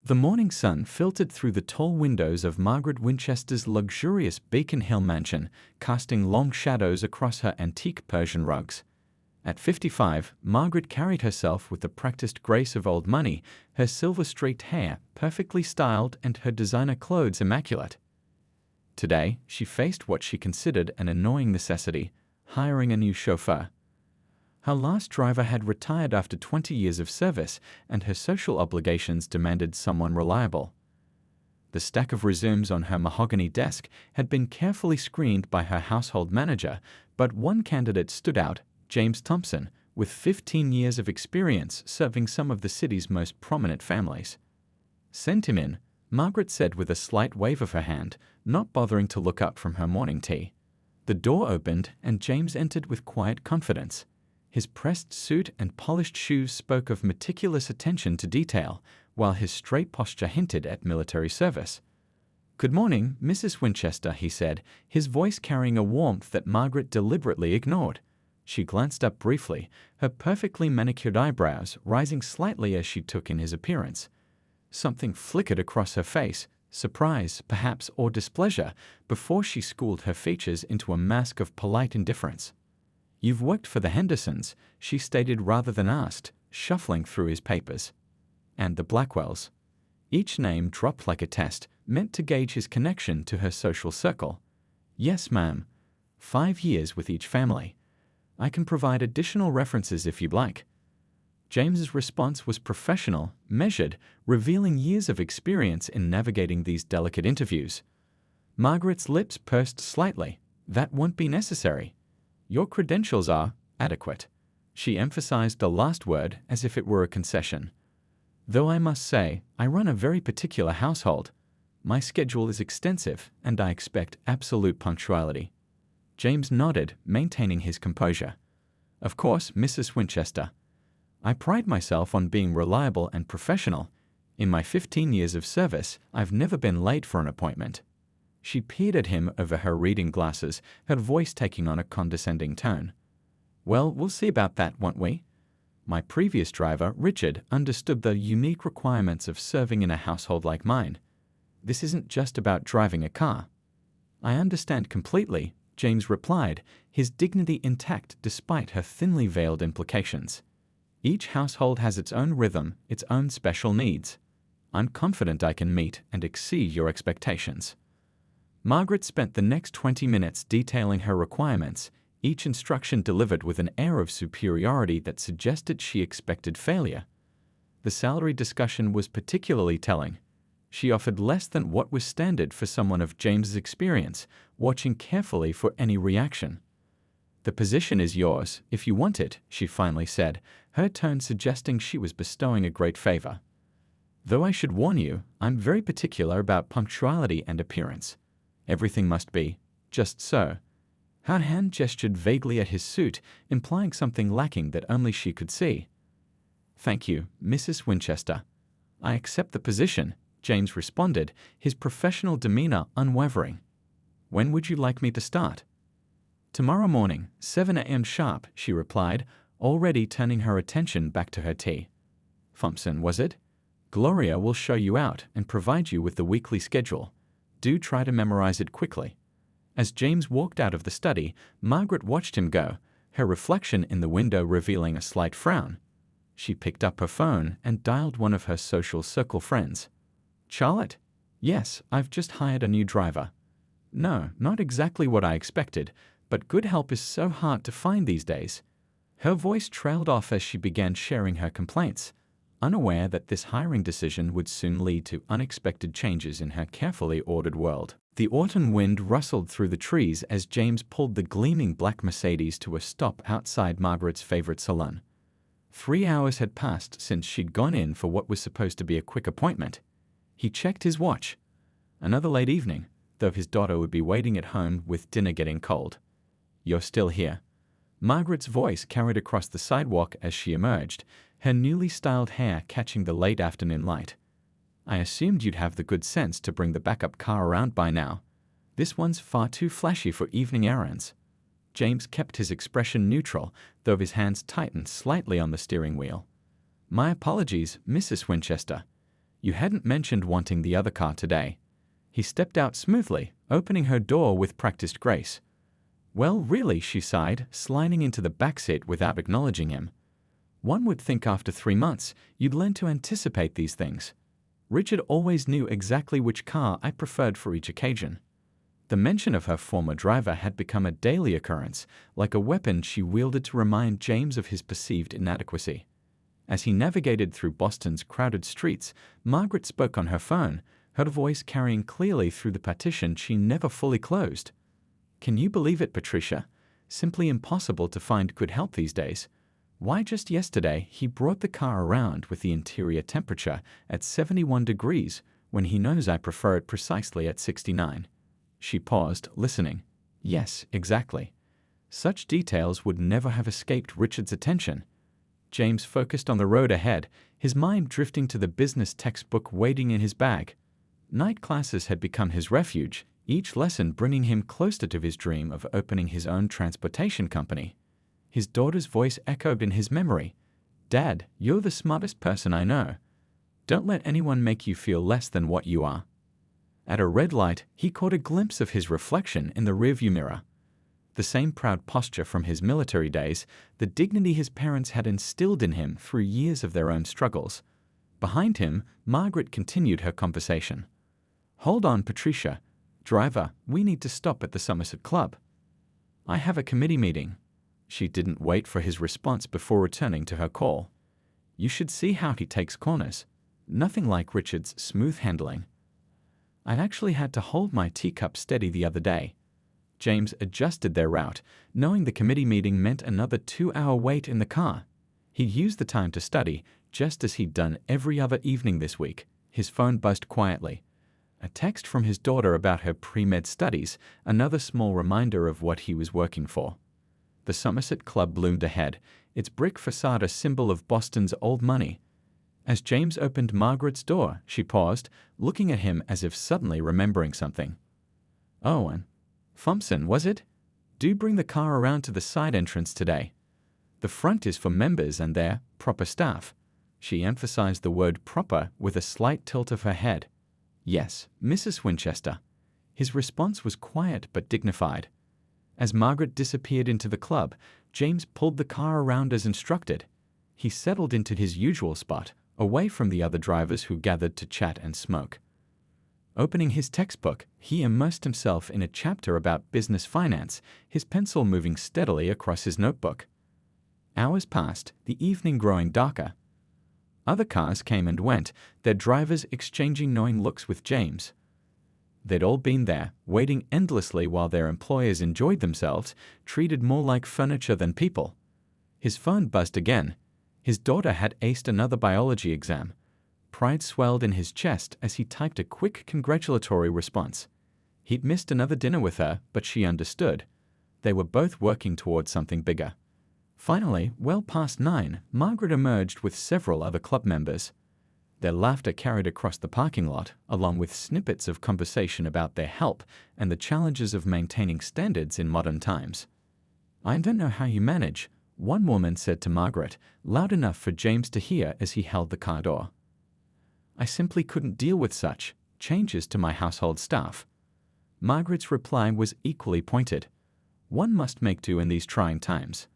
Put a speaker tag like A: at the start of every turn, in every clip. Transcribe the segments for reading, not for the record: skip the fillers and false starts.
A: The morning sun filtered through the tall windows of Margaret Winchester's luxurious Beacon Hill mansion, casting long shadows across her antique Persian rugs. At 55, Margaret carried herself with the practiced grace of old money, her silver-streaked hair perfectly styled and her designer clothes immaculate. Today, she faced what she considered an annoying necessity: hiring a new chauffeur. Her last driver had retired after 20 years of service, and her social obligations demanded someone reliable. The stack of resumes on her mahogany desk had been carefully screened by her household manager, but one candidate stood out: James Thompson, with 15 years of experience serving some of the city's most prominent families. "Send him in," Margaret said with a slight wave of her hand, not bothering to look up from her morning tea. The door opened, and James entered with quiet confidence. His pressed suit and polished shoes spoke of meticulous attention to detail, while his straight posture hinted at military service. "Good morning, Mrs. Winchester," he said, his voice carrying a warmth that Margaret deliberately ignored. She glanced up briefly, her perfectly manicured eyebrows rising slightly as she took in his appearance. Something flickered across her face, surprise, perhaps, or displeasure, before she schooled her features into a mask of polite indifference. "You've worked for the Hendersons," she stated rather than asked, shuffling through his papers. "And the Blackwells." Each name dropped like a test, meant to gauge his connection to her social circle. "Yes, ma'am. 5 years with each family. I can provide additional references if you'd like." James's response was professional, measured, revealing years of experience in navigating these delicate interviews. Margaret's lips pursed slightly. "That won't be necessary. Your credentials are adequate." She emphasized the last word as if it were a concession. "Though I must say, I run a very particular household. My schedule is extensive, and I expect absolute punctuality." James nodded, maintaining his composure. "Of course, Mrs. Winchester. I pride myself on being reliable and professional. In my 15 years of service, I've never been late for an appointment." She peered at him over her reading glasses, her voice taking on a condescending tone. "Well, we'll see about that, won't we? My previous driver, Richard, understood the unique requirements of serving in a household like mine. This isn't just about driving a car." "I understand completely," James replied, his dignity intact despite her thinly veiled implications. "Each household has its own rhythm, its own special needs. I'm confident I can meet and exceed your expectations." Margaret spent the next 20 minutes detailing her requirements, each instruction delivered with an air of superiority that suggested she expected failure. The salary discussion was particularly telling. She offered less than what was standard for someone of James's experience, watching carefully for any reaction. "The position is yours, if you want it," she finally said, her tone suggesting she was bestowing a great favor. "Though I should warn you, I'm very particular about punctuality and appearance. Everything must be just so." Her hand gestured vaguely at his suit, implying something lacking that only she could see. "Thank you, Mrs. Winchester. I accept the position," James responded, his professional demeanor unwavering. "When would you like me to start?" "Tomorrow morning, 7 a.m. sharp," she replied, already turning her attention back to her tea. "Thompson, was it? Gloria will show you out and provide you with the weekly schedule. Do try to memorize it quickly." As James walked out of the study, Margaret watched him go, her reflection in the window revealing a slight frown. She picked up her phone and dialed one of her social circle friends. "Charlotte? Yes, I've just hired a new driver. No, not exactly what I expected, but good help is so hard to find these days." Her voice trailed off as she began sharing her complaints, unaware that this hiring decision would soon lead to unexpected changes in her carefully ordered world. The autumn wind rustled through the trees as James pulled the gleaming black Mercedes to a stop outside Margaret's favorite salon. 3 hours had passed since she'd gone in for what was supposed to be a quick appointment. He checked his watch. Another late evening, though his daughter would be waiting at home with dinner getting cold. "You're still here." Margaret's voice carried across the sidewalk as she emerged, her newly styled hair catching the late afternoon light. "I assumed you'd have the good sense to bring the backup car around by now. This one's far too flashy for evening errands." James kept his expression neutral, though his hands tightened slightly on the steering wheel. "My apologies, Mrs. Winchester. You hadn't mentioned wanting the other car today. He stepped out smoothly, opening her door with practiced grace. Well, really, she sighed, sliding into the backseat without acknowledging him. One would think after 3 months, you'd learn to anticipate these things. Richard always knew exactly which car I preferred for each occasion. The mention of her former driver had become a daily occurrence, like a weapon she wielded to remind James of his perceived inadequacy. As he navigated through Boston's crowded streets, Margaret spoke on her phone, her voice carrying clearly through the partition she never fully closed. Can you believe it, Patricia? Simply impossible to find good help these days. Why, just yesterday, he brought the car around with the interior temperature at 71 degrees when he knows I prefer it precisely at 69. She paused, listening. Yes, exactly. Such details would never have escaped Richard's attention. James focused on the road ahead, his mind drifting to the business textbook waiting in his bag. Night classes had become his refuge, each lesson bringing him closer to his dream of opening his own transportation company. His daughter's voice echoed in his memory. Dad, you're the smartest person I know. Don't let anyone make you feel less than what you are. At a red light, he caught a glimpse of his reflection in the rearview mirror. The same proud posture from his military days, the dignity his parents had instilled in him through years of their own struggles. Behind him, Margaret continued her conversation. Hold on, Patricia. Driver, we need to stop at the Somerset Club. I have a committee meeting. She didn't wait for his response before returning to her call. You should see how he takes corners. Nothing like Richard's smooth handling. I'd actually had to hold my teacup steady the other day. James adjusted their route, knowing the committee meeting meant another 2-hour wait in the car. He'd used the time to study, just as he'd done every other evening this week. His phone buzzed quietly. A text from his daughter about her pre-med studies, another small reminder of what he was working for. The Somerset Club loomed ahead, its brick facade a symbol of Boston's old money. As James opened Margaret's door, she paused, looking at him as if suddenly remembering something. Oh, and Thompson, was it? Do bring the car around to the side entrance today. The front is for members and their proper staff. She emphasized the word proper with a slight tilt of her head. Yes, Mrs. Winchester. His response was quiet but dignified. As Margaret disappeared into the club, James pulled the car around as instructed. He settled into his usual spot, away from the other drivers who gathered to chat and smoke. Opening his textbook, he immersed himself in a chapter about business finance, his pencil moving steadily across his notebook. Hours passed, the evening growing darker. Other cars came and went, their drivers exchanging knowing looks with James. They'd all been there, waiting endlessly while their employers enjoyed themselves, treated more like furniture than people. His phone buzzed again. His daughter had aced another biology exam. Pride swelled in his chest as he typed a quick congratulatory response. He'd missed another dinner with her, but she understood. They were both working towards something bigger. Finally, well past 9, Margaret emerged with several other club members. Their laughter carried across the parking lot, along with snippets of conversation about their help and the challenges of maintaining standards in modern times. I don't know how you manage, one woman said to Margaret, loud enough for James to hear as he held the car door. I simply couldn't deal with such changes to my household staff. Margaret's reply was equally pointed. One must make do in these trying times.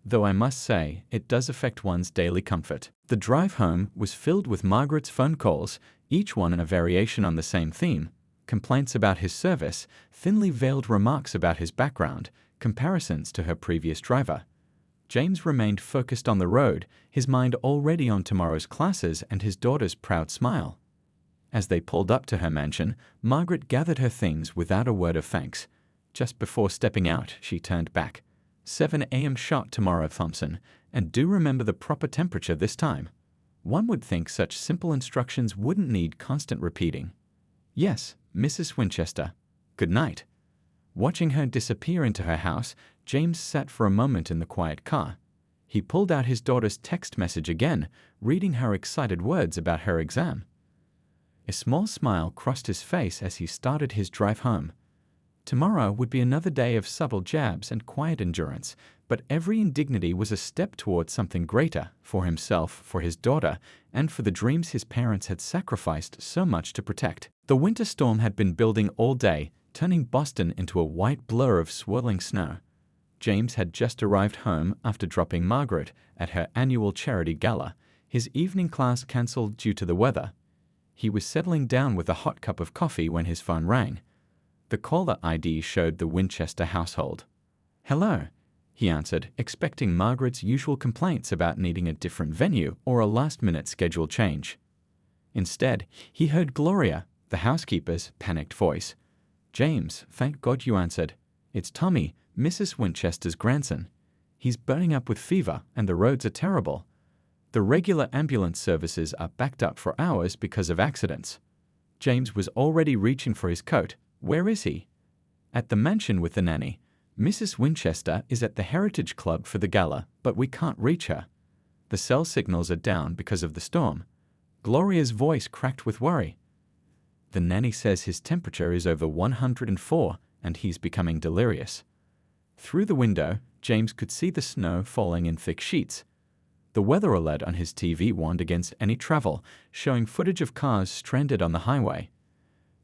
A: Though I must say, it does affect one's daily comfort. The drive home was filled with Margaret's phone calls, each one a variation on the same theme. Complaints about his service, thinly veiled remarks about his background, comparisons to her previous driver. James remained focused on the road, his mind already on tomorrow's classes and his daughter's proud smile. As they pulled up to her mansion, Margaret gathered her things without a word of thanks. Just before stepping out, she turned back. 7 a.m. sharp tomorrow, Thompson, and do remember the proper temperature this time. One would think such simple instructions wouldn't need constant repeating. Yes, Mrs. Winchester. Good night. Watching her disappear into her house, James sat for a moment in the quiet car. He pulled out his daughter's text message again, reading her excited words about her exam. A small smile crossed his face as he started his drive home. Tomorrow would be another day of subtle jabs and quiet endurance, but every indignity was a step towards something greater, for himself, for his daughter, and for the dreams his parents had sacrificed so much to protect. The winter storm had been building all day, turning Boston into a white blur of swirling snow. James had just arrived home after dropping Margaret at her annual charity gala, his evening class cancelled due to the weather. He was settling down with a hot cup of coffee when his phone rang. The caller ID showed the Winchester household. "Hello," he answered, expecting Margaret's usual complaints about needing a different venue or a last-minute schedule change. Instead, he heard Gloria, the housekeeper's, panicked voice. "James, thank God you answered. It's Tommy, Mrs. Winchester's grandson. He's burning up with fever, and the roads are terrible. The regular ambulance services are backed up for hours because of accidents." James was already reaching for his coat. "Where is he?" "At the mansion with the nanny. Mrs. Winchester is at the Heritage Club for the gala, but we can't reach her. The cell signals are down because of the storm." Gloria's voice cracked with worry. "The nanny says his temperature is over 104 and he's becoming delirious." Through the window, James could see the snow falling in thick sheets. The weather alert on his TV warned against any travel, showing footage of cars stranded on the highway.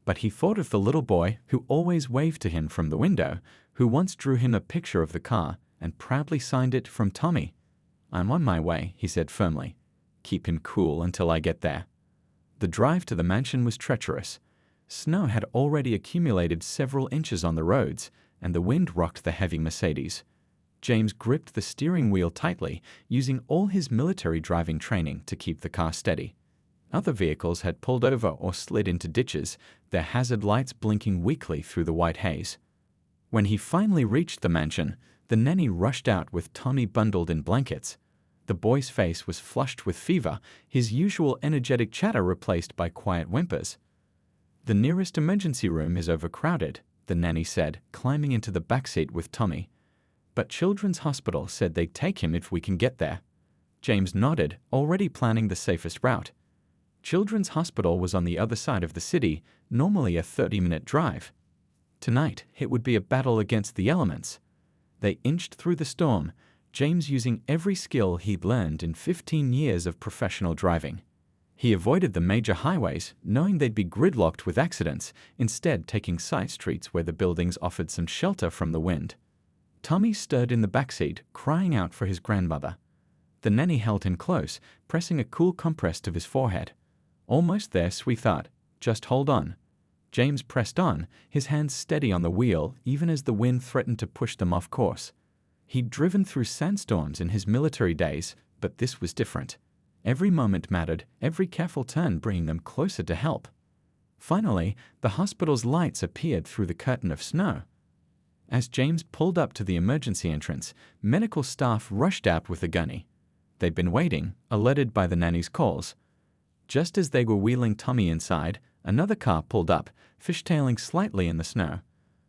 A: But he thought of the little boy who always waved to him from the window, who once drew him a picture of the car and proudly signed it from Tommy. "I'm on my way," he said firmly. "Keep him cool until I get there." The drive to the mansion was treacherous. Snow had already accumulated several inches on the roads, and the wind rocked the heavy Mercedes. James gripped the steering wheel tightly, using all his military driving training to keep the car steady. Other vehicles had pulled over or slid into ditches, their hazard lights blinking weakly through the white haze. When he finally reached the mansion, the nanny rushed out with Tommy bundled in blankets. The boy's face was flushed with fever, his usual energetic chatter replaced by quiet whimpers. "The nearest emergency room is overcrowded," the nanny said, climbing into the backseat with Tommy. "But Children's Hospital said they'd take him if we can get there." James nodded, already planning the safest route. Children's Hospital was on the other side of the city, normally a 30-minute drive. Tonight, it would be a battle against the elements. They inched through the storm, James using every skill he'd learned in 15 years of professional driving. He avoided the major highways, knowing they'd be gridlocked with accidents, instead taking side streets where the buildings offered some shelter from the wind. Tommy stirred in the backseat, crying out for his grandmother. The nanny held him close, pressing a cool compress to his forehead. "Almost there, sweetheart. Just hold on." James pressed on, his hands steady on the wheel even as the wind threatened to push them off course. He'd driven through sandstorms in his military days, but this was different. Every moment mattered, every careful turn bringing them closer to help. Finally, the hospital's lights appeared through the curtain of snow. As James pulled up to the emergency entrance, medical staff rushed out with a gunny. They'd been waiting, alerted by the nanny's calls. Just as they were wheeling Tommy inside, another car pulled up, fishtailing slightly in the snow.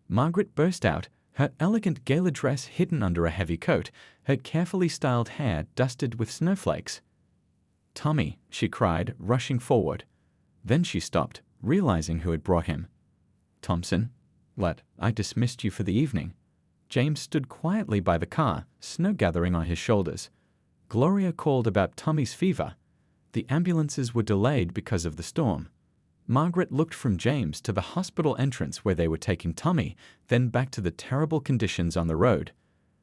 A: Margaret burst out, her elegant gala dress hidden under a heavy coat, her carefully styled hair dusted with snowflakes. "Tommy," she cried, rushing forward. Then she stopped, realizing who had brought him. "Thompson, I dismissed you for the evening." James stood quietly by the car, snow gathering on his shoulders. Gloria called about Tommy's fever. The ambulances were delayed because of the storm. Margaret looked from James to the hospital entrance where they were taking Tommy, then back to the terrible conditions on the road.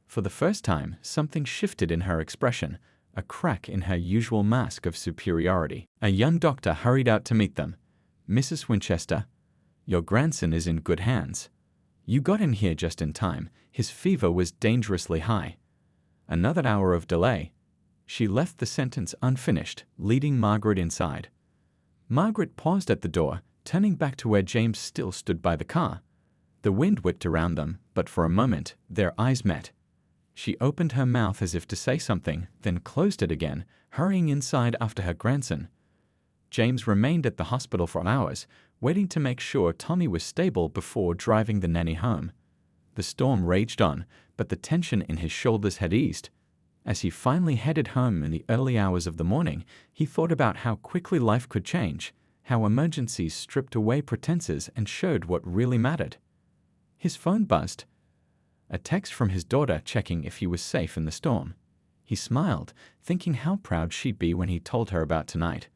A: For the first time, something shifted in her expression, a crack in her usual mask of superiority. A young doctor hurried out to meet them. "Mrs. Winchester, your grandson is in good hands. You got him here just in time. His fever was dangerously high." Another hour of delay. She left the sentence unfinished, leading Margaret inside. Margaret paused at the door, turning back to where James still stood by the car. The wind whipped around them, but for a moment, their eyes met. She opened her mouth as if to say something, then closed it again, hurrying inside after her grandson. James remained at the hospital for hours, waiting to make sure Tommy was stable before driving the nanny home. The storm raged on, but the tension in his shoulders had eased. As he finally headed home in the early hours of the morning, he thought about how quickly life could change, how emergencies stripped away pretenses and showed what really mattered. His phone buzzed. A text from his daughter checking if he was safe in the storm. He smiled, thinking how proud she'd be when he told her about tonight.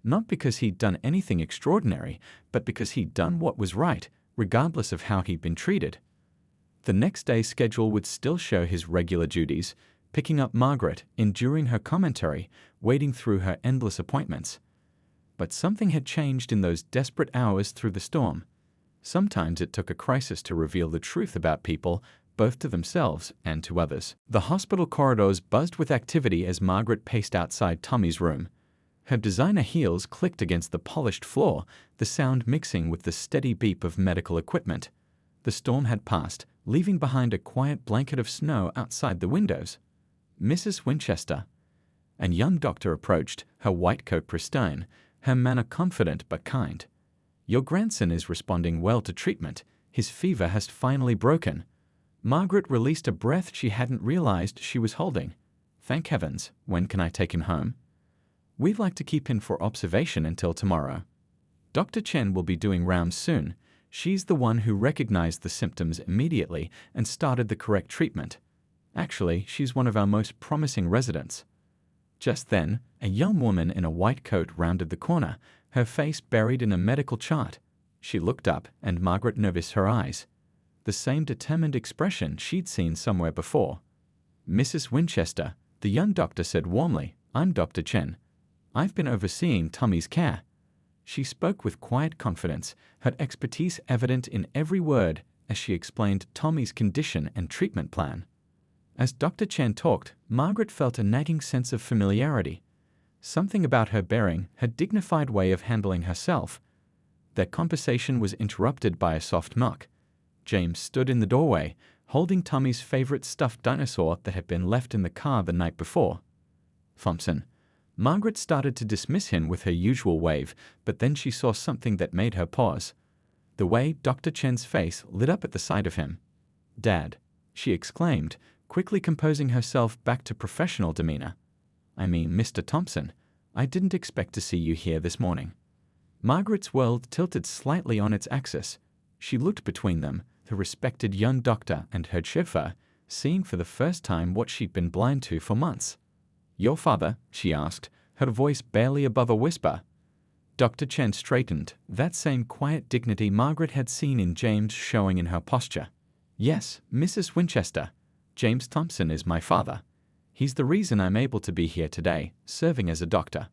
A: Not because he'd done anything extraordinary, but because he'd done what was right, regardless of how he'd been treated. The next day's schedule would still show his regular duties, picking up Margaret, enduring her commentary, wading through her endless appointments. But something had changed in those desperate hours through the storm. Sometimes it took a crisis to reveal the truth about people, both to themselves and to others. The hospital corridors buzzed with activity as Margaret paced outside Tommy's room. Her designer heels clicked against the polished floor, the sound mixing with the steady beep of medical equipment. The storm had passed, leaving behind a quiet blanket of snow outside the windows. Mrs. Winchester. A young doctor approached, her white coat pristine, her manner confident but kind. Your grandson is responding well to treatment. His fever has finally broken. Margaret released a breath she hadn't realized she was holding. Thank heavens. When can I take him home? We'd like to keep him for observation until tomorrow. Dr. Chen will be doing rounds soon. She's the one who recognized the symptoms immediately and started the correct treatment. Actually, she's one of our most promising residents. Just then, a young woman in a white coat rounded the corner, her face buried in a medical chart. She looked up, and Margaret noticed her eyes. The same determined expression she'd seen somewhere before. Mrs. Winchester, the young doctor said warmly, I'm Dr. Chen. I've been overseeing Tommy's care. She spoke with quiet confidence, her expertise evident in every word as she explained Tommy's condition and treatment plan. As Dr. Chen talked, Margaret felt a nagging sense of familiarity. Something about her bearing, her dignified way of handling herself. Their conversation was interrupted by a soft knock. James stood in the doorway, holding Tommy's favorite stuffed dinosaur that had been left in the car the night before. Thompson. Margaret started to dismiss him with her usual wave, but then she saw something that made her pause. The way Dr. Chen's face lit up at the sight of him. Dad, she exclaimed, quickly composing herself back to professional demeanor. I mean, Mr. Thompson, I didn't expect to see you here this morning. Margaret's world tilted slightly on its axis. She looked between them, the respected young doctor and her chauffeur, seeing for the first time what she'd been blind to for months. Your father? She asked, her voice barely above a whisper. Dr. Chen straightened, that same quiet dignity Margaret had seen in James showing in her posture. Yes, Mrs. Winchester. James Thompson is my father. He's the reason I'm able to be here today, serving as a doctor.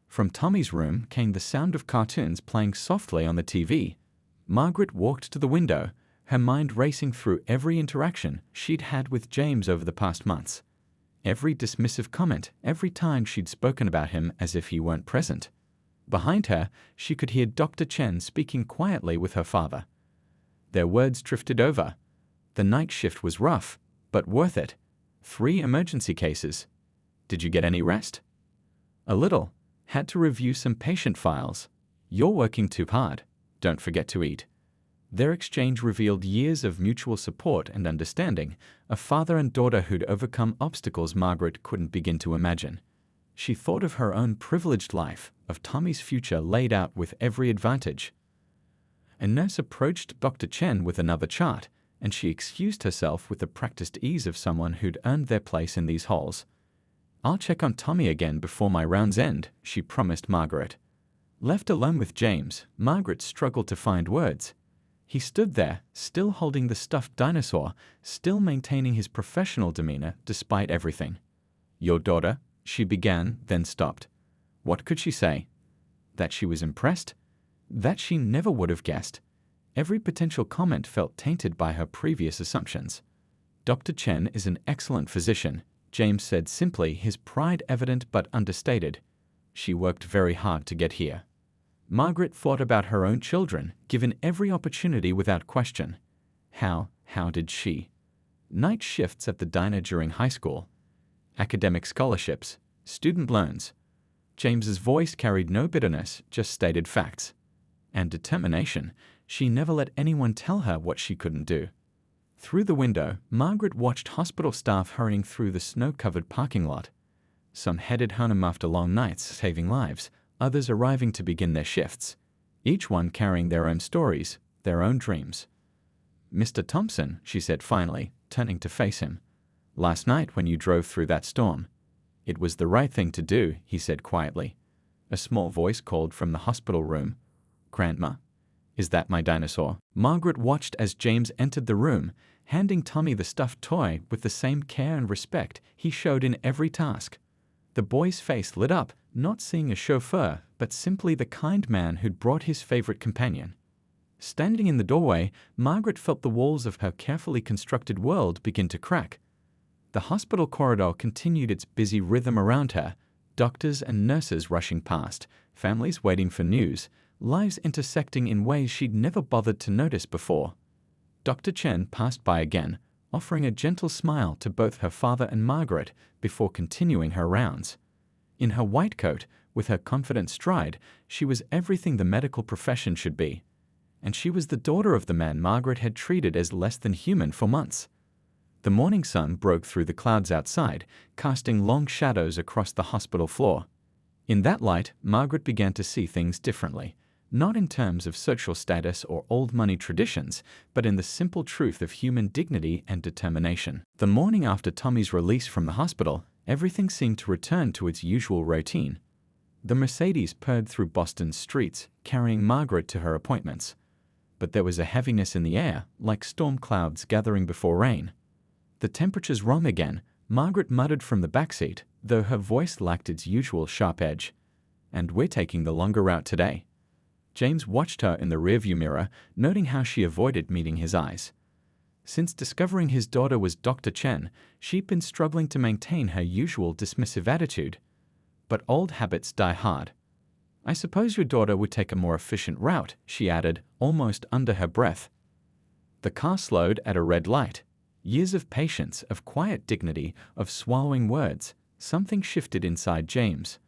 A: From Tommy's room came the sound of cartoons playing softly on the TV. Margaret walked to the window, her mind racing through every interaction she'd had with James over the past months. Every dismissive comment, every time she'd spoken about him as if he weren't present. Behind her, she could hear Dr. Chen speaking quietly with her father. Their words drifted over. The night shift was rough, but worth it. 3 emergency cases. Did you get any rest? A little. Had to review some patient files. You're working too hard. Don't forget to eat. Their exchange revealed years of mutual support and understanding, a father and daughter who'd overcome obstacles Margaret couldn't begin to imagine. She thought of her own privileged life, of Tommy's future laid out with every advantage. A nurse approached Dr. Chen with another chart, and she excused herself with the practiced ease of someone who'd earned their place in these halls. I'll check on Tommy again before my rounds end, she promised Margaret. Left alone with James, Margaret struggled to find words. He stood there, still holding the stuffed dinosaur, still maintaining his professional demeanor despite everything. Your daughter, she began, then stopped. What could she say? That she was impressed? That she never would have guessed. Every potential comment felt tainted by her previous assumptions. Dr. Chen is an excellent physician, James said simply, his pride evident but understated. She worked very hard to get here. Margaret thought about her own children, given every opportunity without question. How did she? Night shifts at the diner during high school. Academic scholarships. Student loans. James's voice carried no bitterness, just stated facts. And determination. She never let anyone tell her what she couldn't do. Through the window, Margaret watched hospital staff hurrying through the snow-covered parking lot. Some headed home after long nights, saving lives, others arriving to begin their shifts, each one carrying their own stories, their own dreams. "Mr. Thompson," she said finally, turning to face him. "Last night when you drove through that storm." "It was the right thing to do," he said quietly. A small voice called from the hospital room. "Grandma, is that my dinosaur?" Margaret watched as James entered the room, handing Tommy the stuffed toy with the same care and respect he showed in every task. The boy's face lit up, not seeing a chauffeur, but simply the kind man who'd brought his favorite companion. Standing in the doorway, Margaret felt the walls of her carefully constructed world begin to crack. The hospital corridor continued its busy rhythm around her, doctors and nurses rushing past, families waiting for news, lives intersecting in ways she'd never bothered to notice before. Dr. Chen passed by again, offering a gentle smile to both her father and Margaret before continuing her rounds. In her white coat, with her confident stride, she was everything the medical profession should be. And she was the daughter of the man Margaret had treated as less than human for months. The morning sun broke through the clouds outside, casting long shadows across the hospital floor. In that light, Margaret began to see things differently, not in terms of social status or old money traditions, but in the simple truth of human dignity and determination. The morning after Tommy's release from the hospital, everything seemed to return to its usual routine. The Mercedes purred through Boston's streets, carrying Margaret to her appointments. But there was a heaviness in the air, like storm clouds gathering before rain. "The temperature's wrong again," Margaret muttered from the backseat, though her voice lacked its usual sharp edge. "And we're taking the longer route today." James watched her in the rearview mirror, noting how she avoided meeting his eyes. Since discovering his daughter was Dr. Chen, she'd been struggling to maintain her usual dismissive attitude. But old habits die hard. "I suppose your daughter would take a more efficient route," she added, almost under her breath. The car slowed at a red light. Years of patience, of quiet dignity, of swallowing words, something shifted inside James.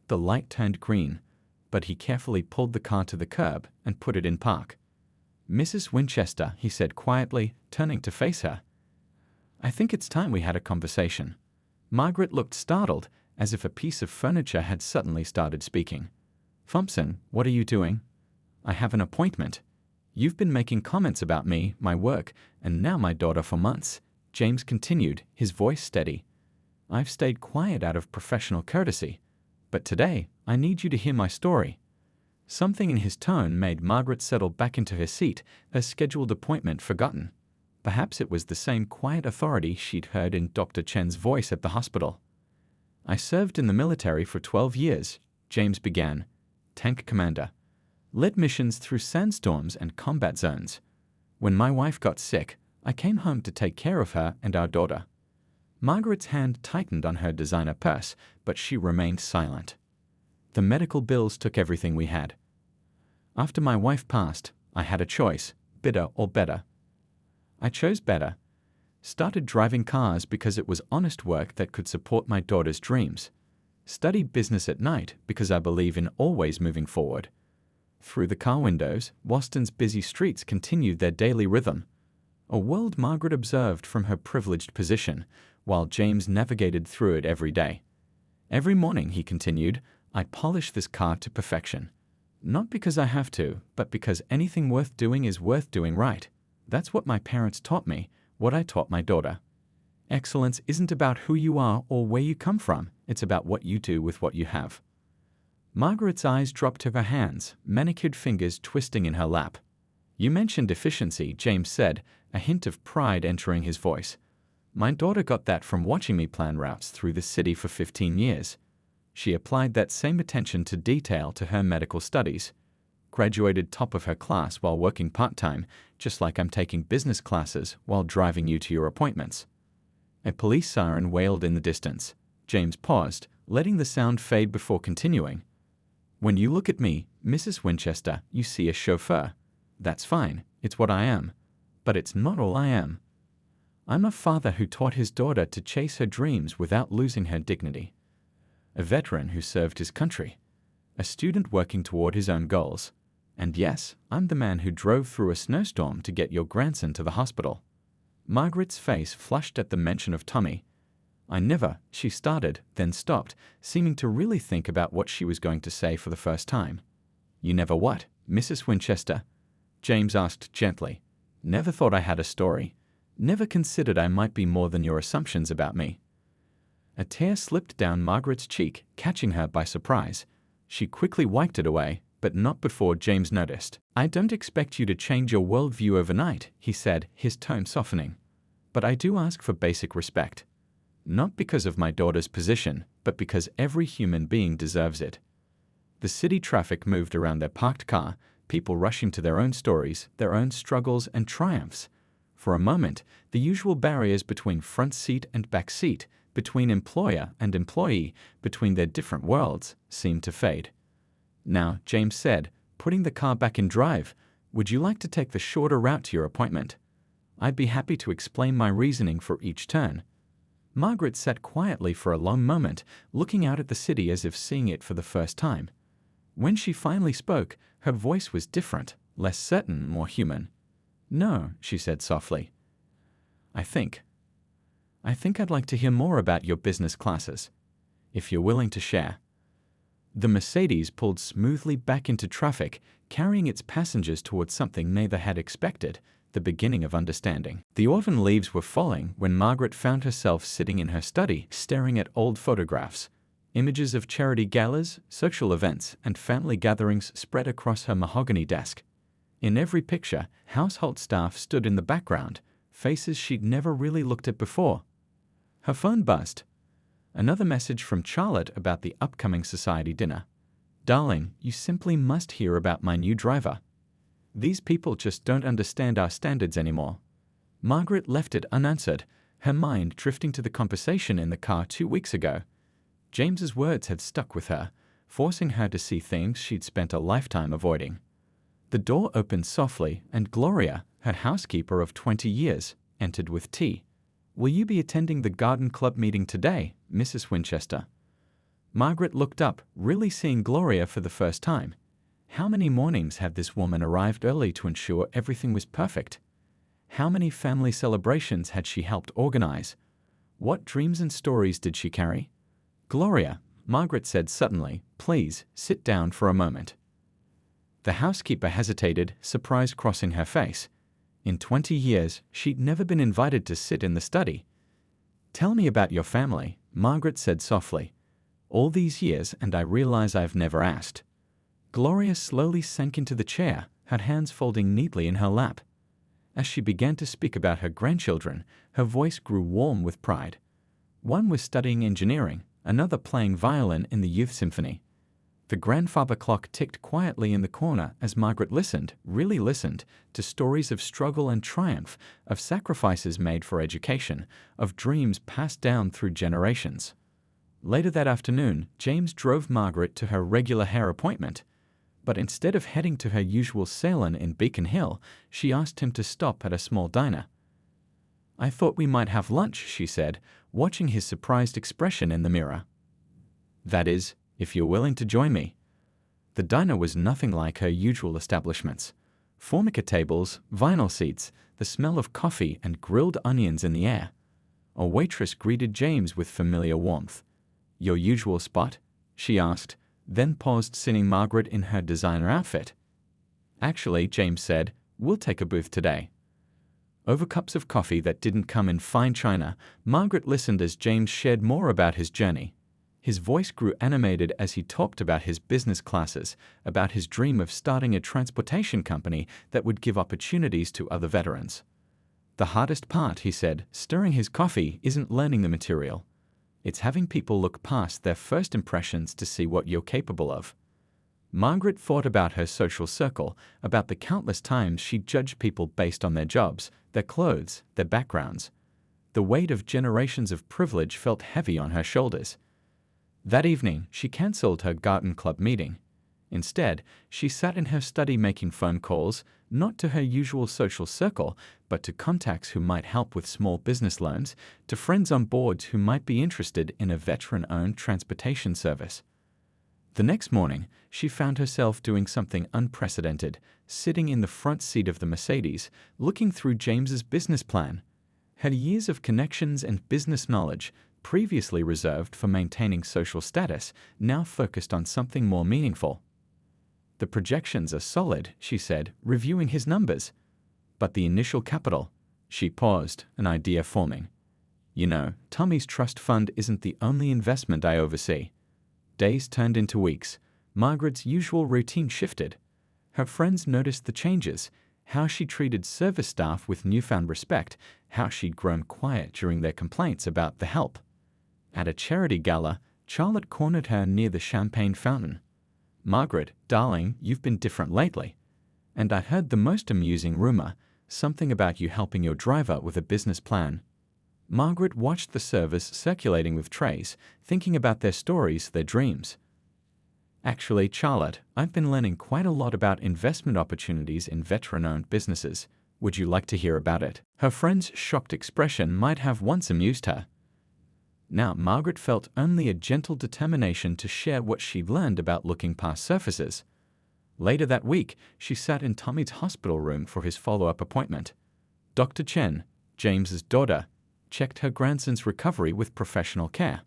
A: The light turned green, but he carefully pulled the car to the curb and put it in park. "Mrs. Winchester," he said quietly, turning to face her. "I think it's time we had a conversation." Margaret looked startled, as if a piece of furniture had suddenly started speaking. "Thompson, what are you doing?" "I have an appointment." "You've been making comments about me, my work, and now my daughter for months," James continued, his voice steady. "I've stayed quiet out of professional courtesy. But today, I need you to hear my story." Something in his tone made Margaret settle back into her seat, a scheduled appointment forgotten. Perhaps it was the same quiet authority she'd heard in Dr. Chen's voice at the hospital. "I served in the military for 12 years, James began. "Tank commander. Led missions through sandstorms and combat zones. When my wife got sick, I came home to take care of her and our daughter." Margaret's hand tightened on her designer purse, but she remained silent. "The medical bills took everything we had. After my wife passed, I had a choice, bitter or better. I chose better. Started driving cars because it was honest work that could support my daughter's dreams. Studied business at night because I believe in always moving forward. Through the car windows, Boston's busy streets continued their daily rhythm. A world Margaret observed from her privileged position, while James navigated through it every day. Every morning," he continued, "I polish this car to perfection. Not because I have to, but because anything worth doing is worth doing right. That's what my parents taught me, what I taught my daughter. Excellence isn't about who you are or where you come from, it's about what you do with what you have." Margaret's eyes dropped to her hands, manicured fingers twisting in her lap. "You mentioned efficiency," James said, a hint of pride entering his voice. "My daughter got that from watching me plan routes through the city for 15 years. She applied that same attention to detail to her medical studies. Graduated top of her class while working part-time, just like I'm taking business classes while driving you to your appointments." A police siren wailed in the distance. James paused, letting the sound fade before continuing. "When you look at me, Mrs. Winchester, you see a chauffeur. That's fine, it's what I am. But it's not all I am. I'm a father who taught his daughter to chase her dreams without losing her dignity. A veteran who served his country. A student working toward his own goals. And yes, I'm the man who drove through a snowstorm to get your grandson to the hospital." Margaret's face flushed at the mention of Tommy. "I never," she started, then stopped, seeming to really think about what she was going to say for the first time. "You never what, Mrs. Winchester?" James asked gently. Never thought I had a story. Never considered I might be more than your assumptions about me." A tear slipped down Margaret's cheek, catching her by surprise. She quickly wiped it away, but not before James noticed. "I don't expect you to change your worldview overnight," he said, his tone softening. "But I do ask for basic respect. Not because of my daughter's position, but because every human being deserves it." The city traffic moved around their parked car, people rushing to their own stories, their own struggles and triumphs. For a moment, the usual barriers between front seat and back seat, between employer and employee, between their different worlds, seemed to fade. "Now," James said, putting the car back in drive, "would you like to take the shorter route to your appointment? I'd be happy to explain my reasoning for each turn." Margaret sat quietly for a long moment, looking out at the city as if seeing it for the first time. When she finally spoke, her voice was different, less certain, more human. "No," she said softly. I think I'd like to hear more about your business classes, if you're willing to share." The Mercedes pulled smoothly back into traffic, carrying its passengers towards something neither had expected, the beginning of understanding. The autumn leaves were falling when Margaret found herself sitting in her study, staring at old photographs. Images of charity galas, social events, and family gatherings spread across her mahogany desk. In every picture, household staff stood in the background, faces she'd never really looked at before. Her phone buzzed. Another message from Charlotte about the upcoming society dinner. "Darling, you simply must hear about my new driver. These people just don't understand our standards anymore." Margaret left it unanswered, her mind drifting to the conversation in the car 2 weeks ago. James's words had stuck with her, forcing her to see things she'd spent a lifetime avoiding. The door opened softly, and Gloria, her housekeeper of 20 years, entered with tea. "Will you be attending the garden club meeting today, Mrs. Winchester?" Margaret looked up, really seeing Gloria for the first time. How many mornings had this woman arrived early to ensure everything was perfect? How many family celebrations had she helped organize? What dreams and stories did she carry? "Gloria," Margaret said suddenly, "please, sit down for a moment." The housekeeper hesitated, surprise crossing her face. In 20 years, she'd never been invited to sit in the study. "Tell me about your family," Margaret said softly. "All these years, and I realize I've never asked." Gloria slowly sank into the chair, her hands folding neatly in her lap. As she began to speak about her grandchildren, her voice grew warm with pride. One was studying engineering, another playing violin in the youth symphony. The grandfather clock ticked quietly in the corner as Margaret listened, really listened, to stories of struggle and triumph, of sacrifices made for education, of dreams passed down through generations. Later that afternoon, James drove Margaret to her regular hair appointment. But instead of heading to her usual salon in Beacon Hill, she asked him to stop at a small diner. "I thought we might have lunch," she said, watching his surprised expression in the mirror. "That is, if you're willing to join me." The diner was nothing like her usual establishments. Formica tables, vinyl seats, the smell of coffee and grilled onions in the air. A waitress greeted James with familiar warmth. "Your usual spot?" she asked, then paused, seeing Margaret in her designer outfit. "Actually," James said, "we'll take a booth today." Over cups of coffee that didn't come in fine china, Margaret listened as James shared more about his journey. His voice grew animated as he talked about his business classes, about his dream of starting a transportation company that would give opportunities to other veterans. "The hardest part," he said, stirring his coffee, "isn't learning the material. It's having people look past their first impressions to see what you're capable of." Margaret thought about her social circle, about the countless times she judged people based on their jobs, their clothes, their backgrounds. The weight of generations of privilege felt heavy on her shoulders. That evening, she cancelled her garden club meeting. Instead, she sat in her study making phone calls, not to her usual social circle, but to contacts who might help with small business loans, to friends on boards who might be interested in a veteran-owned transportation service. The next morning, she found herself doing something unprecedented, sitting in the front seat of the Mercedes, looking through James's business plan. Her years of connections and business knowledge, previously reserved for maintaining social status, now focused on something more meaningful. "The projections are solid," she said, reviewing his numbers. But the initial capital? She paused, an idea forming. You know, Tommy's trust fund isn't the only investment I oversee. Days turned into weeks. Margaret's usual routine shifted. Her friends noticed the changes, how she treated service staff with newfound respect, how she'd grown quiet during their complaints about the help. At a charity gala, Charlotte cornered her near the champagne fountain. "Margaret, darling, you've been different lately. And I heard the most amusing rumor, something about you helping your driver with a business plan." Margaret watched the service circulating with trays, thinking about their stories, their dreams. "Actually, Charlotte, I've been learning quite a lot about investment opportunities in veteran-owned businesses. Would you like to hear about it?" Her friend's shocked expression might have once amused her. Now Margaret felt only a gentle determination to share what she'd learned about looking past surfaces. Later that week, she sat in Tommy's hospital room for his follow-up appointment. Dr. Chen, James's daughter, checked her grandson's recovery with professional care.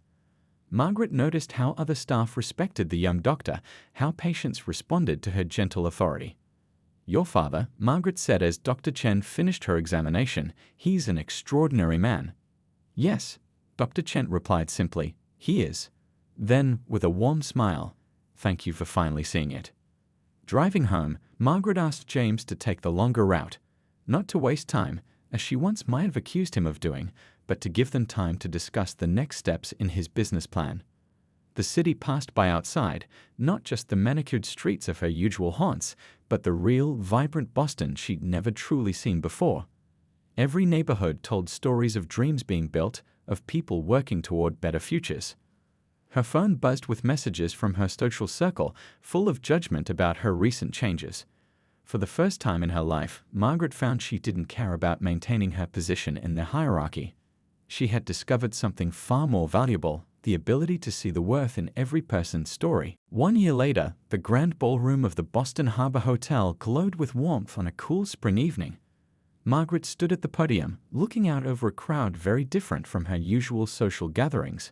A: Margaret noticed how other staff respected the young doctor, how patients responded to her gentle authority. "Your father," Margaret said as Dr. Chen finished her examination, "he's an extraordinary man." "Yes," Dr. Chen replied simply, "he is." Then, with a warm smile, "Thank you for finally seeing it." Driving home, Margaret asked James to take the longer route, not to waste time, as she once might have accused him of doing, but to give them time to discuss the next steps in his business plan. The city passed by outside, not just the manicured streets of her usual haunts, but the real, vibrant Boston she'd never truly seen before. Every neighborhood told stories of dreams being built, of people working toward better futures. Her phone buzzed with messages from her social circle, full of judgment about her recent changes. For the first time in her life, Margaret found she didn't care about maintaining her position in the hierarchy. She had discovered something far more valuable, the ability to see the worth in every person's story. 1 year later, the grand ballroom of the Boston Harbor Hotel glowed with warmth on a cool spring evening. Margaret stood at the podium, looking out over a crowd very different from her usual social gatherings.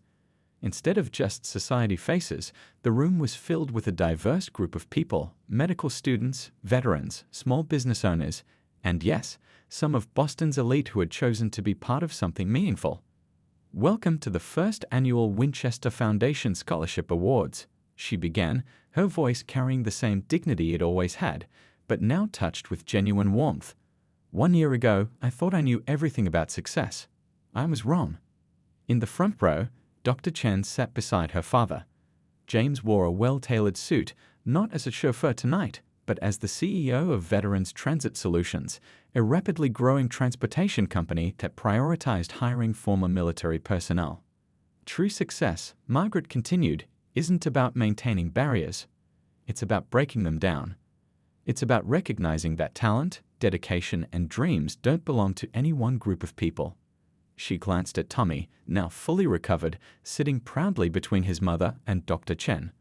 A: Instead of just society faces, the room was filled with a diverse group of people: medical students, veterans, small business owners, and yes, some of Boston's elite who had chosen to be part of something meaningful. "Welcome to the first annual Winchester Foundation Scholarship Awards," she began, her voice carrying the same dignity it always had, but now touched with genuine warmth. "1 year ago, I thought I knew everything about success. I was wrong." In the front row, Dr. Chen sat beside her father. James wore a well-tailored suit, not as a chauffeur tonight, but as the CEO of Veterans Transit Solutions, a rapidly growing transportation company that prioritized hiring former military personnel. "True success," Margaret continued, "isn't about maintaining barriers. It's about breaking them down. It's about recognizing that talent, dedication, and dreams don't belong to any one group of people." She glanced at Tommy, now fully recovered, sitting proudly between his mother and Dr. Chen,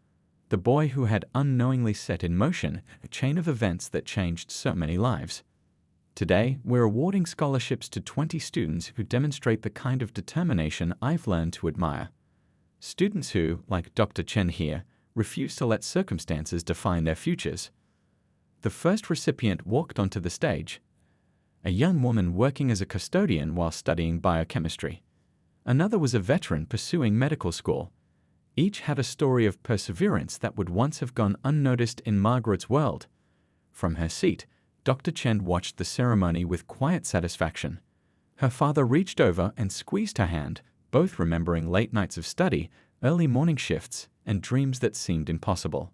A: the boy who had unknowingly set in motion a chain of events that changed so many lives. "Today, we're awarding scholarships to 20 students who demonstrate the kind of determination I've learned to admire. Students who, like Dr. Chen here, refuse to let circumstances define their futures." The first recipient walked onto the stage, a young woman working as a custodian while studying biochemistry. Another was a veteran pursuing medical school. Each had a story of perseverance that would once have gone unnoticed in Margaret's world. From her seat, Dr. Chen watched the ceremony with quiet satisfaction. Her father reached over and squeezed her hand, both remembering late nights of study, early morning shifts, and dreams that seemed impossible.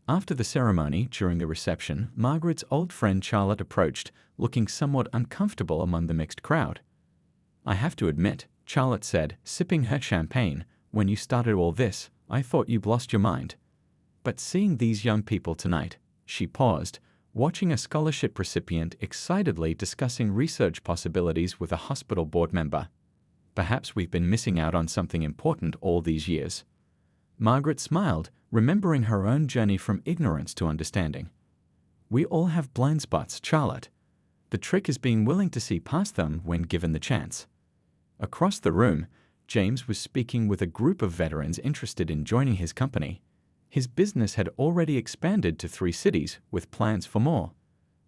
A: After the ceremony, during the reception, Margaret's old friend Charlotte approached, looking somewhat uncomfortable among the mixed crowd. "I have to admit," Charlotte said, sipping her champagne, "when you started all this, I thought you'd lost your mind. But seeing these young people tonight," she paused, watching a scholarship recipient excitedly discussing research possibilities with a hospital board member. "Perhaps we've been missing out on something important all these years." Margaret smiled, remembering her own journey from ignorance to understanding. "We all have blind spots, Charlotte. The trick is being willing to see past them when given the chance." Across the room, James was speaking with a group of veterans interested in joining his company. His business had already expanded to 3 cities, with plans for more.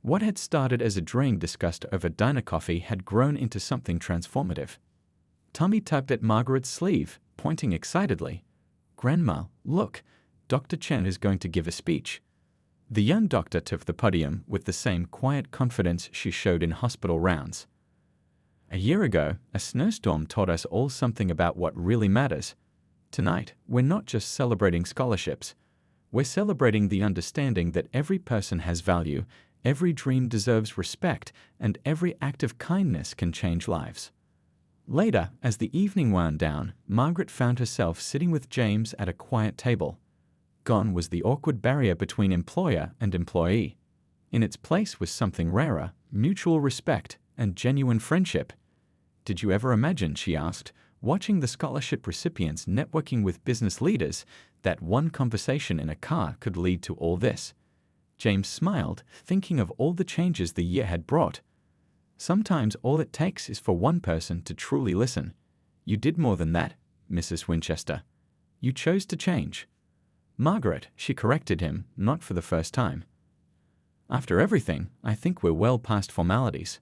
A: What had started as a drain discussed over diner coffee had grown into something transformative. Tommy tugged at Margaret's sleeve, pointing excitedly. "Grandma, look, Dr. Chen is going to give a speech." The young doctor took the podium with the same quiet confidence she showed in hospital rounds. "A year ago, a snowstorm taught us all something about what really matters. Tonight, we're not just celebrating scholarships. We're celebrating the understanding that every person has value, every dream deserves respect, and every act of kindness can change lives." Later, as the evening wound down, Margaret found herself sitting with James at a quiet table. Gone was the awkward barrier between employer and employee. In its place was something rarer, mutual respect and genuine friendship. "Did you ever imagine," she asked, "watching the scholarship recipients networking with business leaders, that one conversation in a car could lead to all this?" James smiled, thinking of all the changes the year had brought. "Sometimes all it takes is for one person to truly listen. You did more than that, Mrs. Winchester. You chose to change." "Margaret," she corrected him, not for the first time. "After everything, I think we're well past formalities."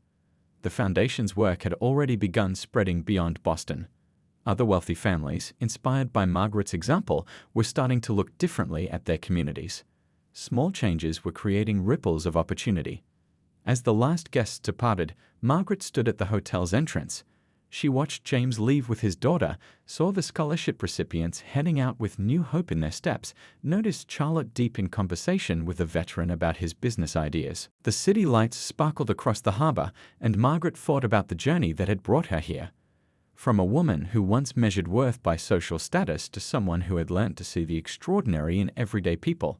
A: The foundation's work had already begun spreading beyond Boston. Other wealthy families, inspired by Margaret's example, were starting to look differently at their communities. Small changes were creating ripples of opportunity. As the last guests departed, Margaret stood at the hotel's entrance. She watched James leave with his daughter, saw the scholarship recipients heading out with new hope in their steps, noticed Charlotte deep in conversation with a veteran about his business ideas. The city lights sparkled across the harbor, and Margaret thought about the journey that had brought her here. From a woman who once measured worth by social status to someone who had learned to see the extraordinary in everyday people.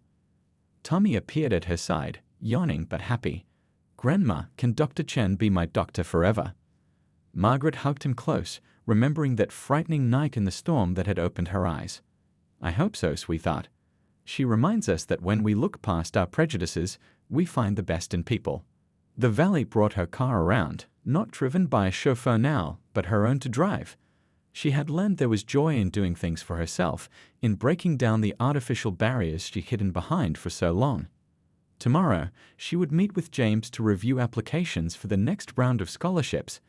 A: Tommy appeared at her side, yawning but happy. "Grandma, can Dr. Chen be my doctor forever?" Margaret hugged him close, remembering that frightening night in the storm that had opened her eyes. "I hope so, sweetheart. She reminds us that when we look past our prejudices, we find the best in people." The valley brought her car around, not driven by a chauffeur now, but her own to drive. She had learned there was joy in doing things for herself, in breaking down the artificial barriers she'd hidden behind for so long. Tomorrow, she would meet with James to review applications for the next round of scholarships.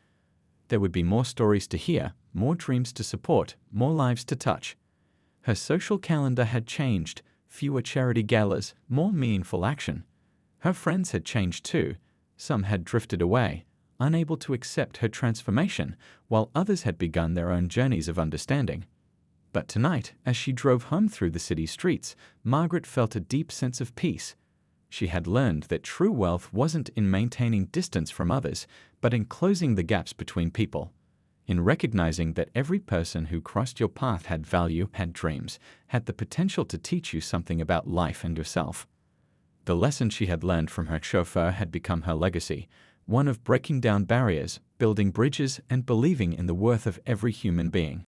A: There would be more stories to hear, more dreams to support, more lives to touch. Her social calendar had changed, fewer charity galas, more meaningful action. Her friends had changed too. Some had drifted away, unable to accept her transformation, while others had begun their own journeys of understanding. But tonight, as she drove home through the city streets, Margaret felt a deep sense of peace. She had learned that true wealth wasn't in maintaining distance from others, but in closing the gaps between people. In recognizing that every person who crossed your path had value, had dreams, had the potential to teach you something about life and yourself. The lesson she had learned from her chauffeur had become her legacy, one of breaking down barriers, building bridges, and believing in the worth of every human being.